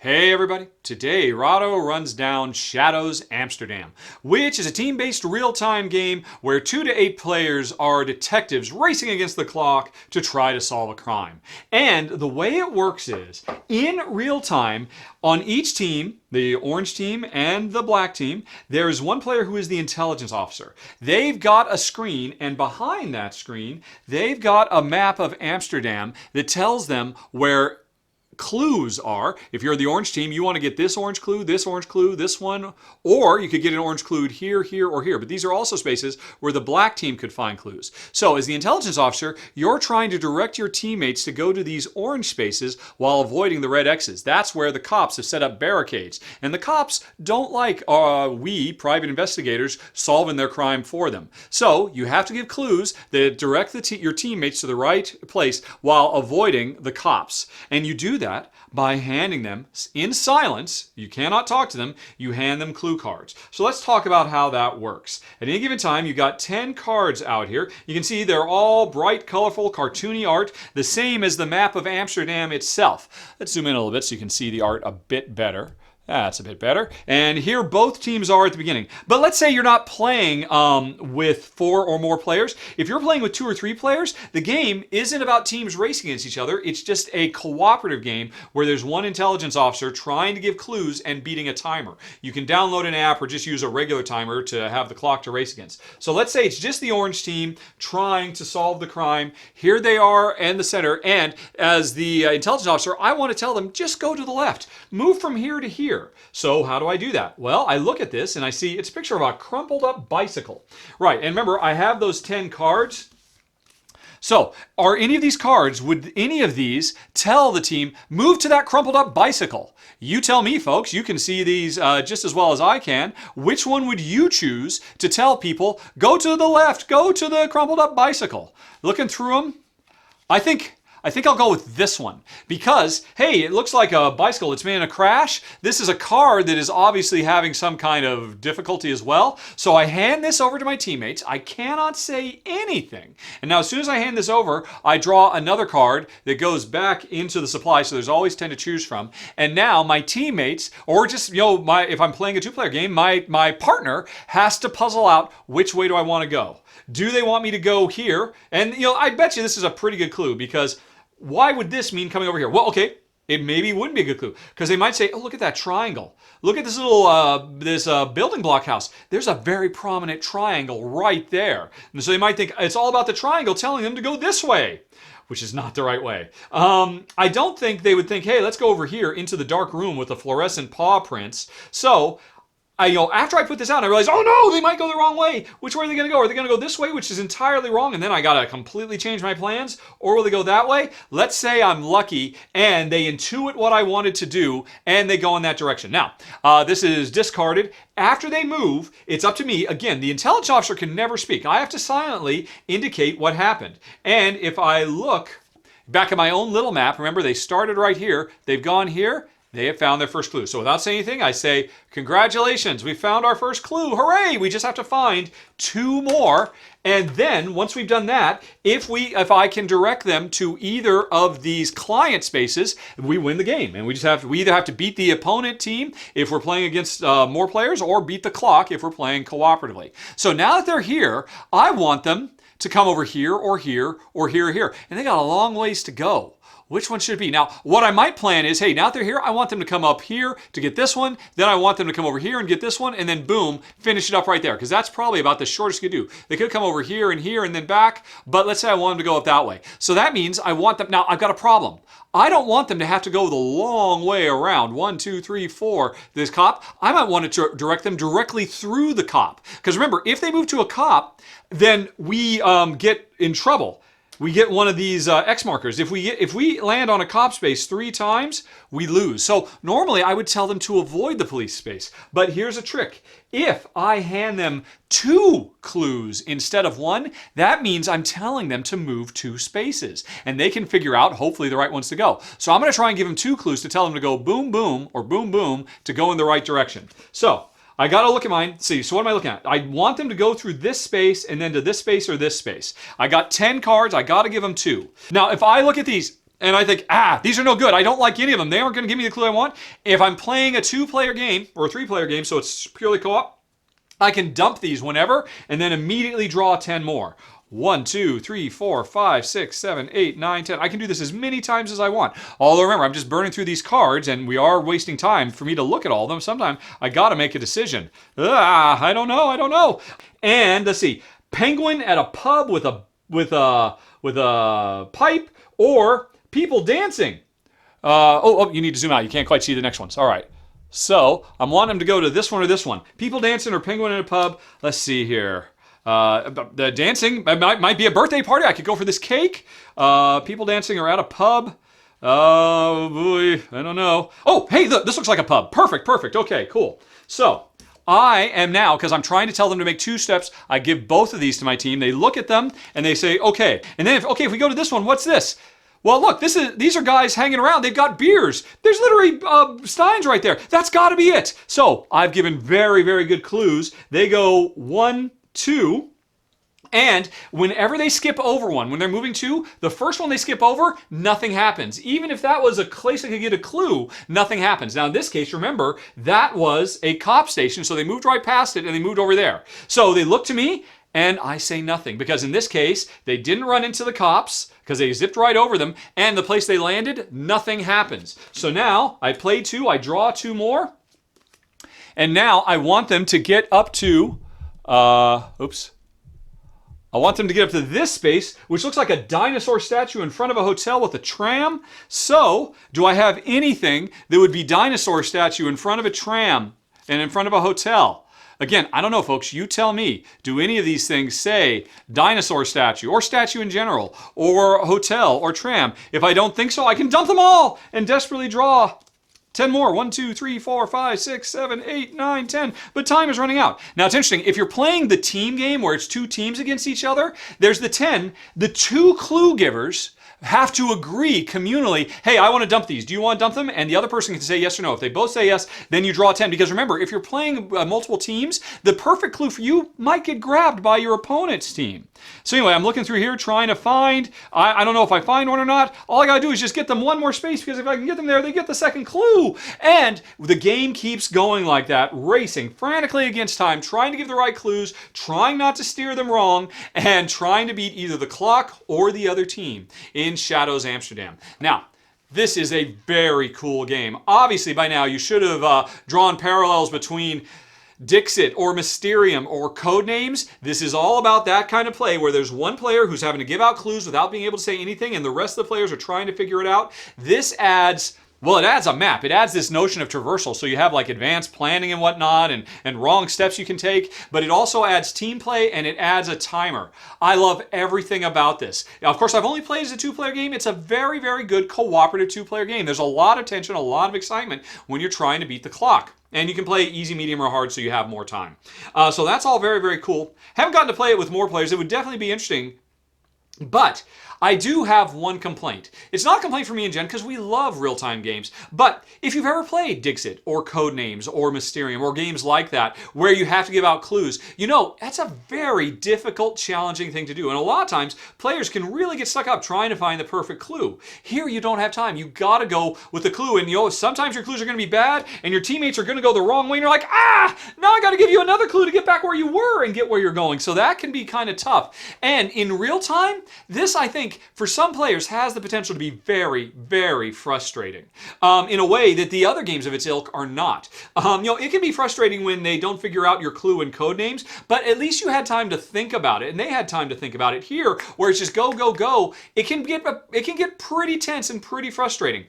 Hey everybody, today Rahdo runs down Shadows Amsterdam, which is a team-based real-time game where 2 to 8 players are detectives racing against the clock to try to solve a crime. And the way it works is, in real time, on each team, the orange team and the black team, there is one player who is the intelligence officer. They've got a screen, and behind that screen, they've got a map of Amsterdam that tells them where clues are. If you're the orange team, you want to get this orange clue, this one, or you could get an orange clue here, here, or here. But these are also spaces where the black team could find clues. So as the intelligence officer, you're trying to direct your teammates to go to these orange spaces while avoiding the red X's. That's where the cops have set up barricades. And the cops don't like we, private investigators, solving their crime for them. So you have to give clues that direct your teammates to the right place while avoiding the cops. And you do that by handing them in silence. You cannot talk to them. You hand them clue cards. So let's talk about how that works. At any given time, you got 10 cards out here. You can see they're all bright, colorful, cartoony art, the same as the map of Amsterdam itself. Let's zoom in a little bit so you can see the art a bit better. That's a bit better. And here both teams are at the beginning. But let's say you're not playing with 4 or more players. If you're playing with 2 or 3 players, the game isn't about teams racing against each other. It's just a cooperative game where there's one intelligence officer trying to give clues and beating a timer. You can download an app or just use a regular timer to have the clock to race against. So let's say it's just the orange team trying to solve the crime. Here they are in the center. And as the intelligence officer, I want to tell them, just go to the left. Move from here to here. So how do I do that? Well, I look at this and I see it's a picture of a crumpled up bicycle. Right, and remember, I have those 10 cards. So, are any of these cards, would any of these tell the team, move to that crumpled up bicycle? You tell me, folks. You can see these just as well as I can. Which one would you choose to tell people, go to the left, go to the crumpled up bicycle? Looking through them, I think I'll go with this one because, hey, it looks like a bicycle. It's been in a crash. This is a car that is obviously having some kind of difficulty as well. So I hand this over to my teammates. I cannot say anything. And now as soon as I hand this over, I draw another card that goes back into the supply. So there's always 10 to choose from. And now my teammates, or just, if I'm playing a 2-player game, my partner has to puzzle out which way do I want to go. Do they want me to go here? And, I bet you this is a pretty good clue because why would this mean coming over here? Well, okay, it maybe wouldn't be a good clue because they might say, oh, look at that triangle. Look at this little building block house. There's a very prominent triangle right there. And so they might think it's all about the triangle telling them to go this way, which is not the right way. I don't think they would think, hey, let's go over here into the dark room with the fluorescent paw prints. So after I put this out, I realized, oh no, they might go the wrong way. Which way are they going to go? Are they going to go this way, which is entirely wrong, and then I got to completely change my plans? Or will they go that way? Let's say I'm lucky and they intuit what I wanted to do and they go in that direction. Now, this is discarded. After they move, it's up to me. Again, the intelligence officer can never speak. I have to silently indicate what happened. And if I look back at my own little map, remember they started right here, they've gone here, they have found their first clue. So without saying anything, I say, congratulations, we found our first clue. Hooray! We just have to find 2 more. And then once we've done that, if I can direct them to either of these client spaces, we win the game. And we either have to beat the opponent team if we're playing against more players, or beat the clock if we're playing cooperatively. So now that they're here, I want them to come over here or here or here or here. And they got a long ways to go. Which one should it be? Now, what I might plan is, hey, now that they're here, I want them to come up here to get this one. Then I want them to come over here and get this one. And then boom, finish it up right there. Because that's probably about the shortest you could do. They could come over here and then back. But let's say I want them to go up that way. So that means I want them. Now, I've got a problem. I don't want them to have to go the long way around. 1, 2, 3, 4. This cop. I might want to direct them directly through the cop. Because remember, if they move to a cop, then we get in trouble. We get one of these X markers. If we land on a cop space 3 times, we lose. So normally I would tell them to avoid the police space. But here's a trick. If I hand them 2 clues instead of 1, that means I'm telling them to move 2 spaces. And they can figure out, hopefully, the right ones to go. So I'm going to try and give them 2 clues to tell them to go boom, boom, or boom, boom, to go in the right direction. So I got to look at mine. See, so what am I looking at? I want them to go through this space and then to this space or this space. I got 10 cards. I got to give them 2. Now, if I look at these, and I think, these are no good. I don't like any of them. They aren't going to give me the clue I want. If I'm playing a 2-player game or a 3-player game, so it's purely co-op, I can dump these whenever and then immediately draw 10 more. 1, 2, 3, 4, 5, 6, 7, 8, 9, 10. I can do this as many times as I want. Although remember, I'm just burning through these cards and we are wasting time for me to look at all of them. Sometime I got to make a decision. I don't know. And let's see. Penguin at a pub with a pipe, or people dancing. You need to zoom out. You can't quite see the next ones. All right. So I'm wanting them to go to this one or this one. People dancing or penguin in a pub. Let's see here. The dancing might be a birthday party. I could go for this cake. People dancing or at a pub. I don't know. Oh, hey, look, this looks like a pub. Perfect. Okay, cool. So I am now, because I'm trying to tell them to make 2 steps, I give both of these to my team. They look at them and they say, okay. And then, if we go to this one, what's this? Well, look, these are guys hanging around. They've got beers. There's literally steins right there. That's got to be it. So I've given very, very good clues. They go 1, 2. And whenever they skip over one, when they're moving 2, the first one they skip over, nothing happens. Even if that was a place they could get a clue, nothing happens. Now in this case, remember, that was a cop station, so they moved right past it and they moved over there. So they look to me and I say nothing, because in this case, they didn't run into the cops because they zipped right over them, and the place they landed, nothing happens. So now I play 2, I draw 2 more, and now I want them to get up to, I want them to get up to this space, which looks like a dinosaur statue in front of a hotel with a tram. So, do I have anything that would be dinosaur statue in front of a tram and in front of a hotel? Again, I don't know, folks. You tell me. Do any of these things say dinosaur statue or statue in general or hotel or tram? If I don't think so, I can dump them all and desperately draw 10 more. 1, 2, 3, 4, 5, 6, 7, 8, 9, 10. But time is running out. Now, it's interesting. If you're playing the team game where it's 2 teams against each other, there's the 10. The 2 clue givers have to agree communally, hey, I want to dump these. Do you want to dump them? And the other person can say yes or no. If they both say yes, then you draw 10. Because remember, if you're playing multiple teams, the perfect clue for you might get grabbed by your opponent's team. So anyway, I'm looking through here trying to find, I don't know if I find one or not. All I got to do is just get them one more space, because if I can get them there, they get the second clue. And the game keeps going like that, racing frantically against time, trying to give the right clues, trying not to steer them wrong, and trying to beat either the clock or the other team in Shadows Amsterdam. Now, this is a very cool game. Obviously, by now, you should have drawn parallels between Dixit or Mysterium or Codenames. This is all about that kind of play where there's one player who's having to give out clues without being able to say anything, and the rest of the players are trying to figure it out. This adds, well, it adds a map. It adds this notion of traversal. So you have like advanced planning and whatnot, and wrong steps you can take. But it also adds team play, and it adds a timer. I love everything about this. Now, of course, I've only played as a 2-player game. It's a very, very good cooperative 2-player game. There's a lot of tension, a lot of excitement when you're trying to beat the clock. And you can play easy, medium, or hard, so you have more time. So that's all very, very cool. Haven't gotten to play it with more players. It would definitely be interesting. But I do have one complaint. It's not a complaint for me and Jen, because we love real-time games. But if you've ever played Dixit or Codenames or Mysterium or games like that where you have to give out clues, you know that's a very difficult, challenging thing to do. And a lot of times, players can really get stuck up trying to find the perfect clue. Here, you don't have time. You got to go with the clue. And you know, sometimes your clues are going to be bad, and your teammates are going to go the wrong way. And you're like, now I got to give you another clue to get back where you were and get where you're going. So that can be kind of tough. And in real time, this, I think, for some players has the potential to be very, very frustrating in a way that the other games of its ilk are not. It can be frustrating when they don't figure out your clue and code names, but at least you had time to think about it, and they had time to think about it. Here, where it's just go, go, go, it can get pretty tense and pretty frustrating.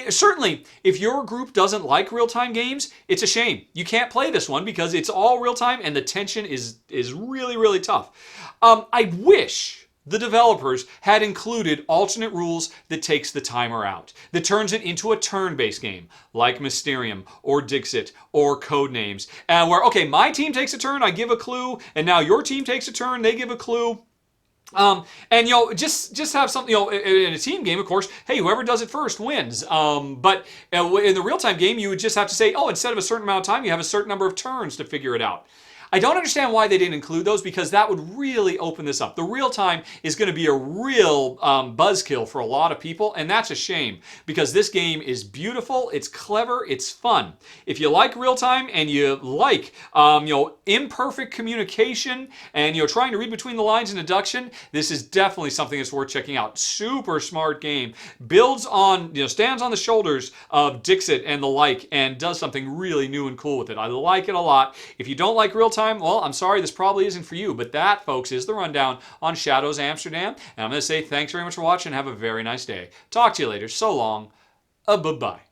Certainly, if your group doesn't like real-time games, it's a shame. You can't play this one because it's all real-time and the tension is really, really tough. I wish the developers had included alternate rules that takes the timer out, that turns it into a turn-based game, like Mysterium or Dixit or Codenames, and where, okay, my team takes a turn, I give a clue, and now your team takes a turn, they give a clue. Just have something, in a team game, of course, hey, whoever does it first wins. But in the real-time game, you would just have to say, instead of a certain amount of time, you have a certain number of turns to figure it out. I don't understand why they didn't include those, because that would really open this up. The real time is going to be a real buzzkill for a lot of people, and that's a shame, because this game is beautiful, it's clever, it's fun. If you like real time and you like imperfect communication and trying to read between the lines in deduction, this is definitely something that's worth checking out. Super smart game, builds on stands on the shoulders of Dixit and the like, and does something really new and cool with it. I like it a lot. If you don't like real time, well, I'm sorry, this probably isn't for you. But that, folks, is the rundown on Shadows Amsterdam. And I'm going to say thanks very much for watching. Have a very nice day. Talk to you later. So long. Bye-bye.